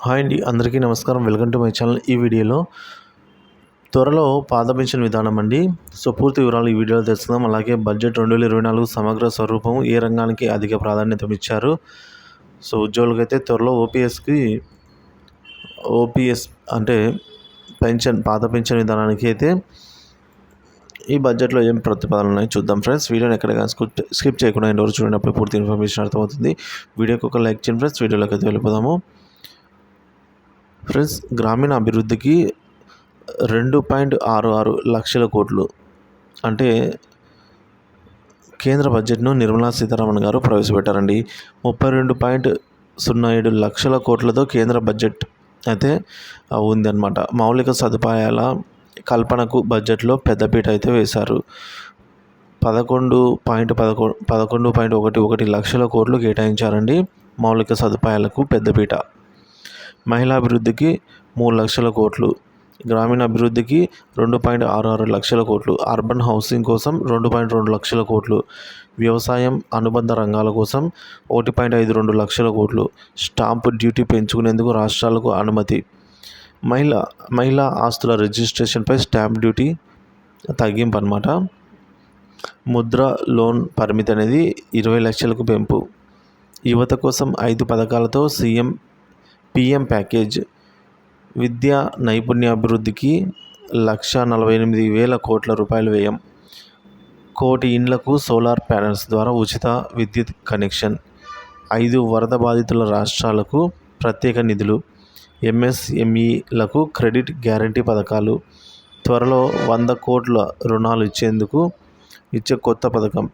Hi అండి, అందరికీ నమస్కారం. Welcome to my channel. ఈ వీడియోలో త్వరలో పాత పెన్షన్ విధానం అండి. పూర్తి వివరాలు ఈ వీడియోలో తెలుసుకుందాం. అలాగే బడ్జెట్ 2024 సమగ్ర స్వరూపం ఏ రంగానికి అధిక ప్రాధాన్యత ఇచ్చారు. ఉద్యోగులకైతే త్వరలో ఓపీఎస్ అంటే పాత పెన్షన్ విధానానికి అయితే ఈ బడ్జెట్లో ఏం ప్రతిపాదనలు ఉన్నాయో చూద్దాం ఫ్రెండ్స్. వీడియోని ఎక్కడైనా స్కిప్ చేయకుండా ఎండ్ వరకు చూడనప్పుడు పూర్తి ఇన్ఫర్మేషన్ అర్థమవుతుంది. వీడియోకి ఒక లైక్ చేయండి ఫ్రెండ్స్. వీడియోలోకి అయితే వెళ్ళిపోదాము. ఫ్రెండ్స్, గ్రామీణ అభివృద్ధికి 2.66 లక్షల కోట్లు అంటే కేంద్ర బడ్జెట్ను నిర్మలా సీతారామన్ గారు ప్రవేశపెట్టారండి. 32.07 లక్షల కోట్లతో కేంద్ర బడ్జెట్ అయితే ఉందన్నమాట. మౌలిక సదుపాయాల కల్పనకు బడ్జెట్లో పెద్దపీట అయితే వేశారు. 11.11 లక్షల కోట్లు కేటాయించారండి. మౌలిక సదుపాయాలకు పెద్దపీట. మహిళా అభివృద్ధికి 3 లక్షల కోట్లు, గ్రామీణ అభివృద్ధికి 2.66 లక్షల కోట్లు, అర్బన్ హౌసింగ్ కోసం 2.2 లక్షల కోట్లు, వ్యవసాయం అనుబంధ రంగాల కోసం 1.52 లక్షల కోట్లు, స్టాంపు డ్యూటీ పెంచుకునేందుకు రాష్ట్రాలకు అనుమతి, మహిళా ఆస్తుల రిజిస్ట్రేషన్పై స్టాంప్ డ్యూటీ తగ్గింపు అన్నమాట. ముద్ర లోన్ పరిమితి అనేది 20 లక్షలకు పెంపు, యువత కోసం 5 పథకాలతో పీఎం ప్యాకేజ్, విద్యా నైపుణ్యాభివృద్ధికి 1,48,000 కోట్ల రూపాయలు వ్యయం, 1 కోటి ఇండ్లకు సోలార్ ప్యానెల్స్ ద్వారా ఉచిత విద్యుత్ కనెక్షన్, 5 వరద బాధితుల రాష్ట్రాలకు ప్రత్యేక నిధులు, ఎంఎస్ఎంఈలకు క్రెడిట్ గ్యారంటీ పథకాలు, త్వరలో 100 కోట్ల రుణాలు ఇచ్చే కొత్త పథకం,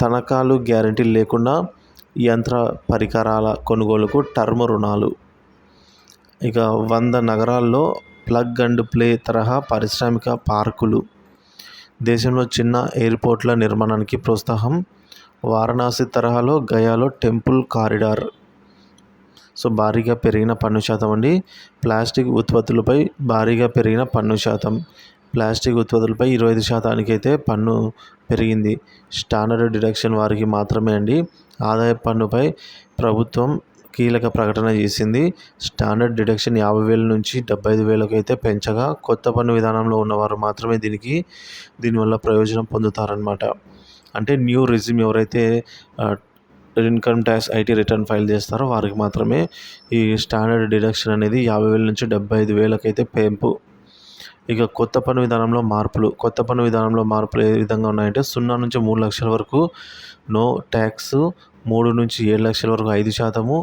తనఖాలు గ్యారంటీ లేకుండా యంత్ర పరికరాల కొనుగోలుకు టర్మ్ రుణాలు, ఇక 100 నగరాల్లో ప్లగ్ అండ్ ప్లే తరహా పారిశ్రామిక పార్కులు, దేశంలో చిన్న ఎయిర్పోర్ట్ల నిర్మాణానికి ప్రోత్సాహం, వారణాసి తరహాలో గయాలో టెంపుల్ కారిడార్. భారీగా పెరిగిన పన్ను శాతం అండి. ప్లాస్టిక్ ఉత్పత్తులపై భారీగా పెరిగిన పన్ను శాతం. ప్లాస్టిక్ ఉత్పత్తులపై 25% అయితే పన్ను పెరిగింది. స్టాండర్డ్ డిడక్షన్ వారికి మాత్రమే అండి. ఆదాయ పన్నుపై ప్రభుత్వం కీలక ప్రకటన చేసింది. స్టాండర్డ్ డిడక్షన్ 50,000 నుంచి 75,000 అయితే పెంచగా, కొత్త పన్ను విధానంలో ఉన్నవారు మాత్రమే దీనివల్ల ప్రయోజనం పొందుతారన్నమాట. అంటే న్యూ రెజ్యూమ్ ఎవరైతే income tax IT return file చేస్తారో వారికి మాత్రమే ఈ స్టాండర్డ్ డిడక్షన్ అనేది 50,000 నుంచి 75,000 అయితే పెంపు. ఇక కొత్త పన్ను విధానంలో మార్పులు ఏ విధంగా ఉన్నాయంటే 0 నుంచి 3 లక్షల వరకు నో ట్యాక్స్, 3 నుంచి 7 లక్షల వరకు 5%,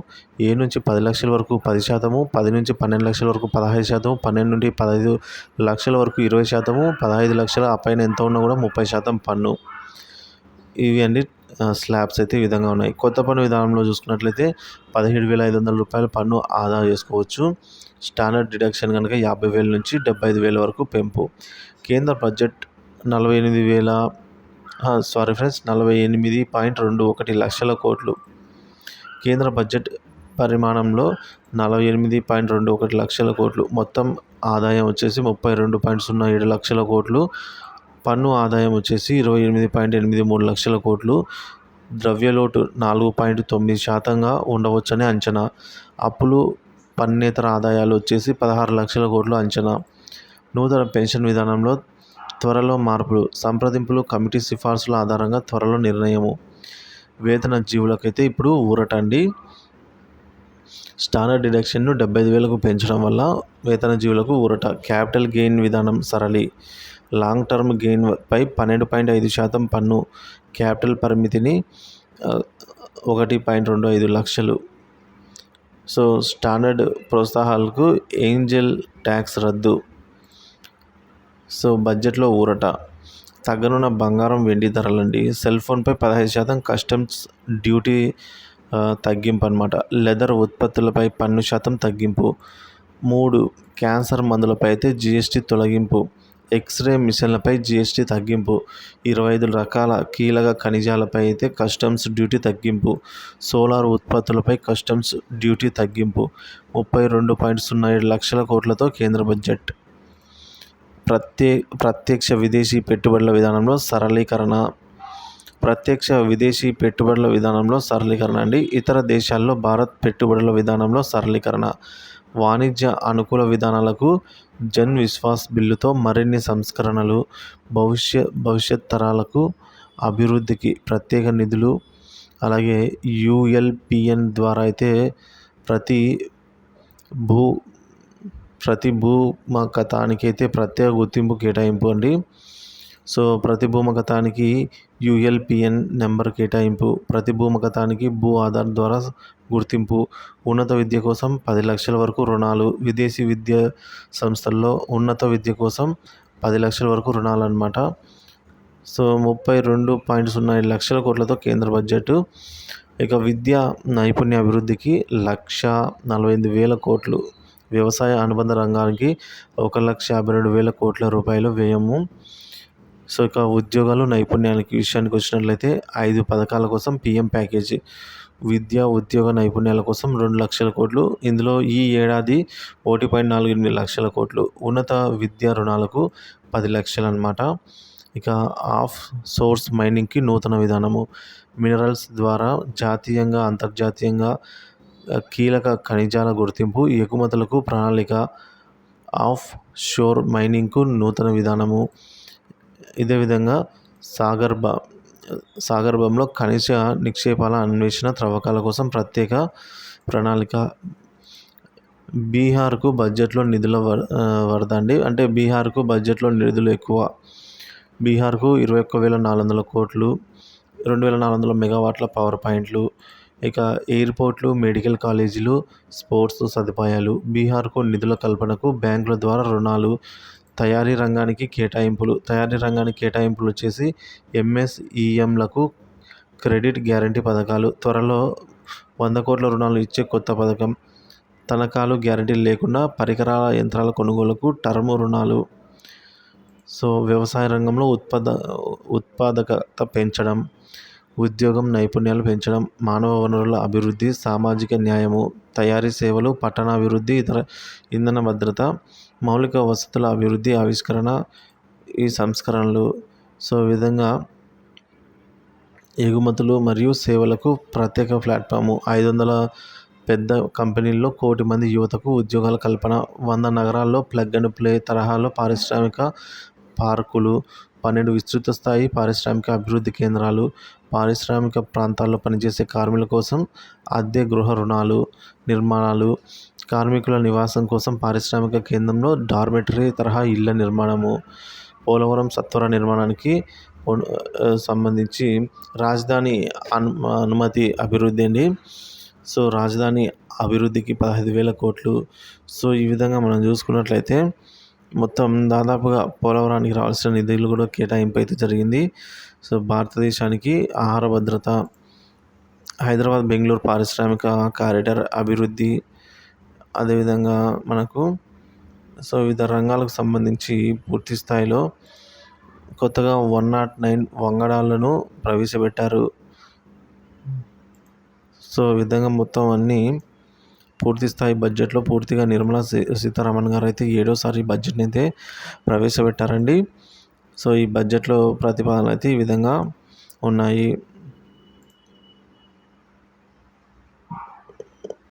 7 నుంచి 10 లక్షల వరకు 10%, 10 నుంచి 12 లక్షల వరకు 15%, 12 నుండి 15 లక్షల వరకు 20%, 15 లక్షల ఆ పైన ఎంత ఉన్నా కూడా 30% పన్ను. ఇవి అన్ని స్లాబ్స్ అయితే ఈ విధంగా ఉన్నాయి. కొత్త పన్ను విధానంలో చూసుకున్నట్లయితే 17,500 రూపాయల పన్ను ఆదా చేసుకోవచ్చు. స్టాండర్డ్ డిడక్షన్ కనుక 50,000 నుంచి 75,000 వరకు పెంపు. కేంద్ర బడ్జెట్ 48.21 లక్షల కోట్లు. కేంద్ర బడ్జెట్ పరిమాణంలో 48.21 లక్షల కోట్లు. మొత్తం ఆదాయం వచ్చేసి 32.07 లక్షల కోట్లు. పన్ను ఆదాయం వచ్చేసి 28.83 లక్షల కోట్లు. ద్రవ్యలోటు 4.9% ఉండవచ్చని అంచనా. అప్పులు పన్నేతర ఆదాయాలు వచ్చేసి 16 లక్షల కోట్లు అంచనా. నూతన పెన్షన్ విధానంలో త్వరలో మార్పులు, సంప్రదింపులు, కమిటీ సిఫార్సుల ఆధారంగా త్వరలో నిర్ణయము. వేతన జీవులకైతే ఇప్పుడు ఊరటండి. స్టాండర్డ్ డిడక్షన్ను 75,000కు పెంచడం వల్ల వేతన జీవులకు ఊరట. క్యాపిటల్ గెయిన్ విధానం సరళి. లాంగ్ టర్మ్ గెయిన్ పై 12.5% పన్ను. క్యాపిటల్ పరిమితిని 1.25 లక్షలు. స్టాండర్డ్ ప్రోత్సాహాలకు ఏంజల్ ట్యాక్స్ రద్దు. బడ్జెట్లో ఊరట. తగ్గనున్న బంగారం వెండి ధరలండి. సెల్ ఫోన్పై 15% కస్టమ్స్ డ్యూటీ తగ్గింపు అన్నమాట. లెదర్ ఉత్పత్తులపై పన్ను శాతం తగ్గింపు. 3 క్యాన్సర్ మందులపై అయితే జీఎస్టీ తొలగింపు. ఎక్స్రే మిషన్లపై జీఎస్టీ తగ్గింపు. 25 రకాల కీలక ఖనిజాలపై అయితే కస్టమ్స్ డ్యూటీ తగ్గింపు. సోలార్ ఉత్పత్తులపై కస్టమ్స్ డ్యూటీ తగ్గింపు. 32.07 లక్షల కోట్లతో కేంద్ర బడ్జెట్. ప్రత్యక్ష విదేశీ పెట్టుబడుల విధానంలో సరళీకరణ. ప్రత్యక్ష విదేశీ పెట్టుబడుల విధానంలో సరళీకరణ అండి. ఇతర దేశాల్లో భారత్ పెట్టుబడుల విధానంలో సరళీకరణ. వాణిజ్య అనుకూల విధానాలకు జన్ విశ్వాస్ బిల్లుతో మరిన్ని సంస్కరణలు. భవిష్యత్ తరాలకు అభివృద్ధికి ప్రత్యేక నిధులు. అలాగే యుఎల్పిఎన్ ద్వారా అయితే ప్రతి భూ ప్రతి భూమకతానికి అయితే ప్రత్యేక గుర్తింపు కేటాయింపు అండి. సో ప్రతి భూమకతానికి యుఎల్పిఎన్ నెంబర్ కేటాయింపు. ప్రతి భూమకతానికి భూ ఆధార్ ద్వారా గుర్తింపు. ఉన్నత విద్య కోసం 10 లక్షల వరకు రుణాలు. విదేశీ విద్యా సంస్థల్లో ఉన్నత విద్య కోసం 10 లక్షల వరకు రుణాలు అన్నమాట. సో 32.07 లక్షల కోట్లతో కేంద్ర బడ్జెట్. ఇక విద్యా నైపుణ్య అభివృద్ధికి 1,45,000 కోట్లు. వ్యవసాయ అనుబంధ రంగానికి 1,52,000 కోట్ల రూపాయలు వ్యయము. సో ఇక ఉద్యోగాలు నైపుణ్యానికి విషయానికి వచ్చినట్లయితే 5 పథకాల కోసం పిఎం ప్యాకేజీ. విద్యా ఉద్యోగ నైపుణ్యాల కోసం 2 లక్షల కోట్లు. ఇందులో ఈ ఏడాది 1.48 లక్షల కోట్లు. ఉన్నత విద్యా రుణాలకు 10 లక్షలు అన్నమాట. ఇక ఆఫ్ సోర్స్ మైనింగ్కి నూతన విధానము. మినరల్స్ ద్వారా జాతీయంగా అంతర్జాతీయంగా కీలక ఖనిజాల గుర్తింపు. ఎగుమతులకు ప్రణాళిక. ఆఫ్ షోర్ మైనింగ్కు నూతన విధానము. ఇదే విధంగా సాగర్భంలో ఖనిజ నిక్షేపాల అన్వేషణ త్రవ్వకాల కోసం ప్రత్యేక ప్రణాళిక. బీహార్కు బడ్జెట్లో నిధుల వరద అండి. అంటే బీహార్కు బడ్జెట్లో నిధులు ఎక్కువ. బీహార్కు 21,400 కోట్లు. 2,400 మెగావాట్ల పవర్ పాయింట్లు. ఇక ఎయిర్పోర్ట్లు, మెడికల్ కాలేజీలు, స్పోర్ట్స్ సదుపాయాలు. బీహార్కు నిధుల కల్పనకు బ్యాంకుల ద్వారా రుణాలు. తయారీ రంగానికి కేటాయింపులు వచ్చేసి ఎంఎస్ఈఎంలకు క్రెడిట్ గ్యారంటీ పథకాలు. త్వరలో 100 కోట్ల రుణాలు ఇచ్చే కొత్త పథకం. తనఖాలు గ్యారంటీ లేకుండా పరికరాల యంత్రాల కొనుగోలుకు టర్మ్ రుణాలు. సో వ్యవసాయ రంగంలో ఉత్పాదకత పెంచడం, ఉద్యోగం నైపుణ్యాలు పెంచడం, మానవ వనరుల అభివృద్ధి, సామాజిక న్యాయము, తయారీ సేవలు, పట్టణాభివృద్ధి, ఇతర ఇంధన భద్రత, మౌలిక వసతుల అభివృద్ధి, ఆవిష్కరణ, ఈ సంస్కరణలు. సో ఈ విధంగా ఎగుమతులు మరియు సేవలకు ప్రత్యేక ప్లాట్ఫాము. 500 పెద్ద కంపెనీల్లో 1 కోటి మంది యువతకు ఉద్యోగాల కల్పన. 100 నగరాల్లో ప్లగ్ అండ్ ప్లే తరహాలో పారిశ్రామిక పార్కులు. 12 విస్తృత స్థాయి పారిశ్రామిక అభివృద్ధి కేంద్రాలు. పారిశ్రామిక ప్రాంతాల్లో పనిచేసే కార్మికుల కోసం అద్దె గృహ నిర్మాణాలు. కార్మికుల నివాసం కోసం పారిశ్రామిక కేంద్రంలో డార్మెటరీ తరహా ఇళ్ల నిర్మాణము. పోలవరం సత్వర నిర్మాణానికి సంబంధించి రాజధాని అనుమతి అభివృద్ధి అండి. సో రాజధాని అభివృద్ధికి 15,000 కోట్లు. సో ఈ విధంగా మనం చూసుకున్నట్లయితే మొత్తం దాదాపుగా పోలవరానికి రావాల్సిన నిధులు కూడా కేటాయింపు అయితే జరిగింది. సో భారతదేశానికి ఆహార భద్రత, హైదరాబాద్ బెంగళూరు పారిశ్రామిక కారిడార్ అభివృద్ధి, అదేవిధంగా మనకు సో వివిధ రంగాలకు సంబంధించి పూర్తి స్థాయిలో కొత్తగా 109 వంగడాలను ప్రవేశపెట్టారు. సో ఈ విధంగా మొత్తం అన్నీ పూర్తి స్థాయి బడ్జెట్లో పూర్తిగా నిర్మలా సీతారామన్ గారు అయితే 7వసారి బడ్జెట్ని అయితే ప్రవేశపెట్టారండి. సో ఈ బడ్జెట్లో ప్రతిపాదనలు అయితే ఈ విధంగా ఉన్నాయి.